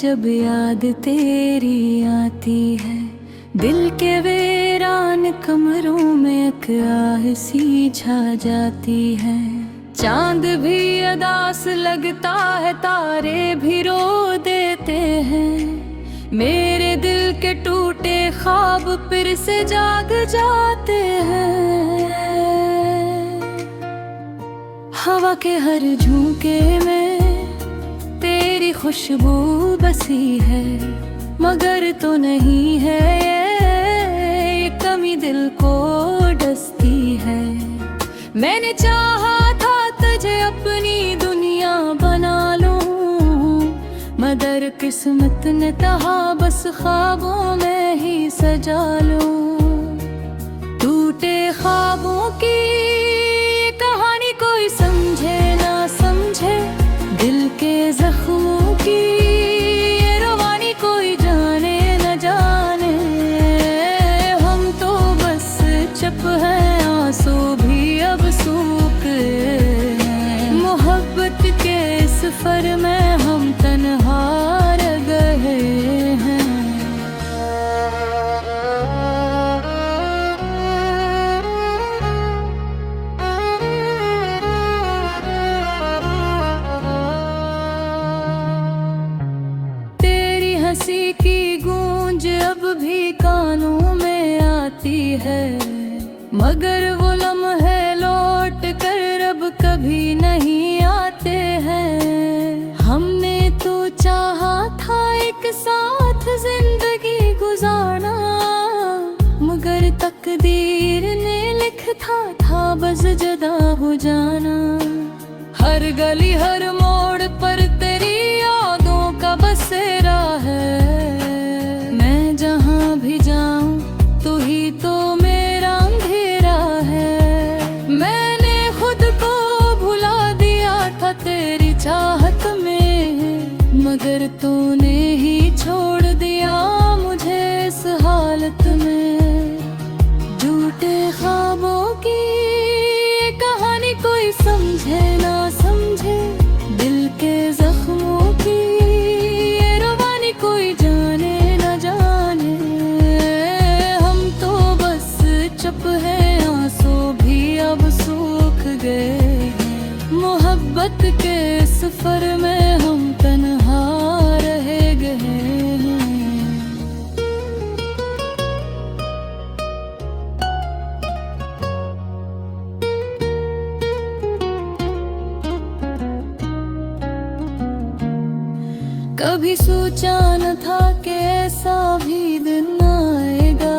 जब याद तेरी आती है, दिल के वीरान कमरों में एक आह सी छा जाती है। चांद भी अदास लगता है, तारे भी रो देते हैं। मेरे दिल के टूटे ख्वाब फिर से जाग जाते हैं। हवा के हर झोंके में तेरी खुशबू बसी है, मगर तो नहीं है ये कमी दिल को डसती है। मैंने चाहा था तुझे अपनी दुनिया बना लूं, मगर किस्मत ने कहा बस ख्वाबों में ही सजा लूं। टूटे ख्वाबों की कहानी कोई समझे ना समझे, दिल के जख्मों की ये रवानी कोई जाने न जाने। हम तो बस चुप हैं, आंसू भी अब सूख हैं। मोहब्बत के सफर में हम तन्हा रह गए हैं। हंसी की गूंज अब भी कानों में आती है, मगर वो लम्हे लौट कर अब कभी नहीं आते हैं। हमने तो चाहा था एक साथ जिंदगी गुजारना, मगर तकदीर ने लिखा था बस जुदा हो जाना। हर गली हर मोड़ पर तेरी यादों का बसेरा है। मैं जहाँ भी जाऊं तू ही तो मेरा अंधेरा है। मैंने खुद को भुला दिया था तेरी चाहत में, मगर तूने ही छोड़ दिया मुझे इस हालत में। झूठे ख्वाबों की कहानी कोई समझे ना समझे, दिल के जख्मों की ये रवानी कोई जाने न जाने। हम तो बस चुप हैं, आंसू भी अब सूख गए। मोहब्बत के सफर में हम तन्हा रह गए हैं। कभी सोचा न था कि ऐसा भी दिन आएगा,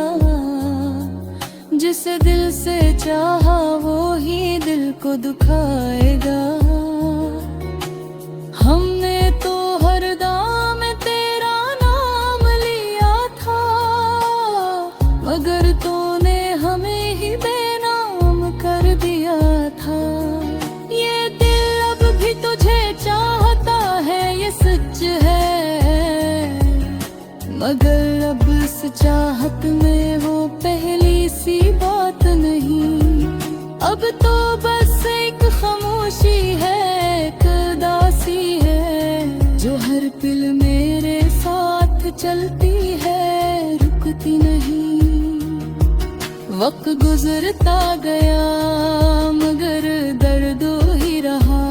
जिसे दिल से चाहा वो ही दिल को दुखाएगा। हमने तो हर दाम तेरा नाम लिया था, मगर तूने हमें ही बेनाम कर दिया था। ये दिल अब भी तुझे चाहता है, ये सच है, मगर अब इस चाहत में वो पहली सी बात नहीं। अब तो बस एक खामोशी है, एक उदासी है, जो हर पल मेरे साथ चलती है, रुकती नहीं। वक्त गुजरता गया मगर दर्द ही रहा,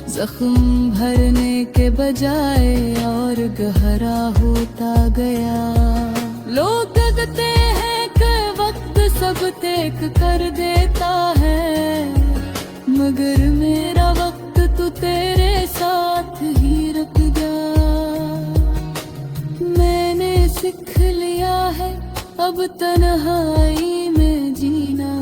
जख्म भरने के बजाय और गहरा होता गया। लोग कहते हैं कि वक्त सब देख कर देता है, मगर मेरा वक्त तो तेरे साथ ही रुक गया। मैंने सीख लिया है अब तन्हाई में जीना,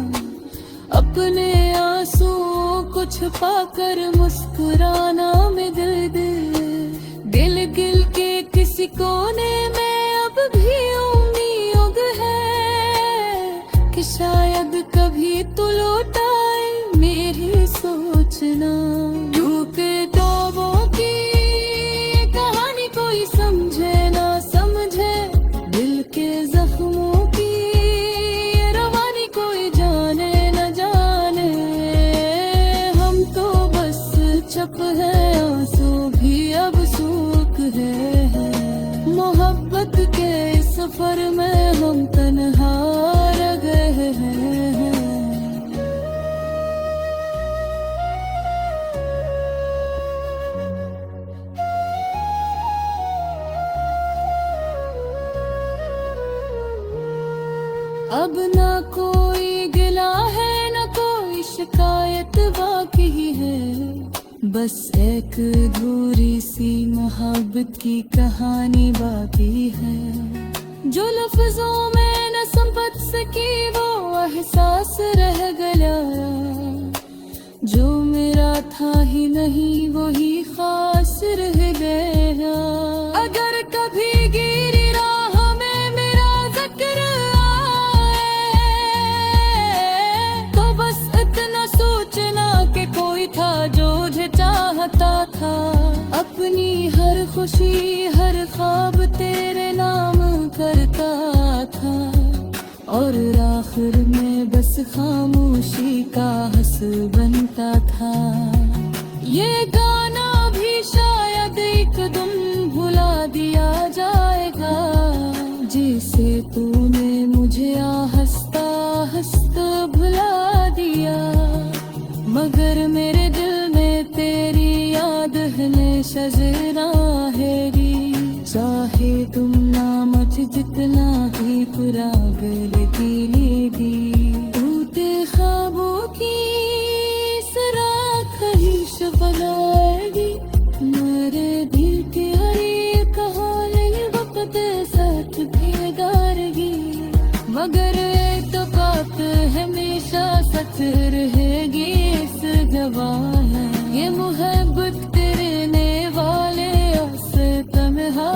अपने आंसुओं को छुपा कर मुस्कुराना। में दिल गिल के किसी कोने में अब भी उम्मीद है कि शायद कभी तो लौट आए मेरी सोचना। टूटे ख्वाबों की कहानी कोई समझे ना समझे, दिल के जख्मों की रवानी कोई जाने न जाने। हम तो बस चुप हैं, आंसू भी अब सूख है। मोहब्बत के सफर में हम तन्हा रह गए हैं। अब ना कोई गिला है ना कोई शिकायत बाकी है, बस एक अधूरी सी मोहब्बत की कहानी बाकी है। जो लफ्जों में न समझ सकी वो एहसास रह गया, जो मेरा था ही नहीं वो ही खास रह गया। अगर कभी गिरी राह में मेरा जिक्र था जो मुझे चाहता था। अपनी हर खुशी हर ख्वाब तेरे नाम करता था, और आखिर में बस खामोशी का हंस बनता था। ये गाना भी शायद एक दिन भुला दिया जाएगा, जिसे तूने मुझे हंसता हंसता भुला दिया। मगर मेरे दिल में तेरी याद हमेशा ज़िंदा रहेगी, चाहे तुम ना मुझे जितना ही पुरागल लेगी। टूटे ख्वाबों की सराख ख्वाहिश बनाएगी, मेरे दिल की हर एक कहानी वक्त साथ भीगाएगी। मगर एक बात हमेशा सच रहेगी, गवाह है ये मोहब्बत करने वाले से तन्हा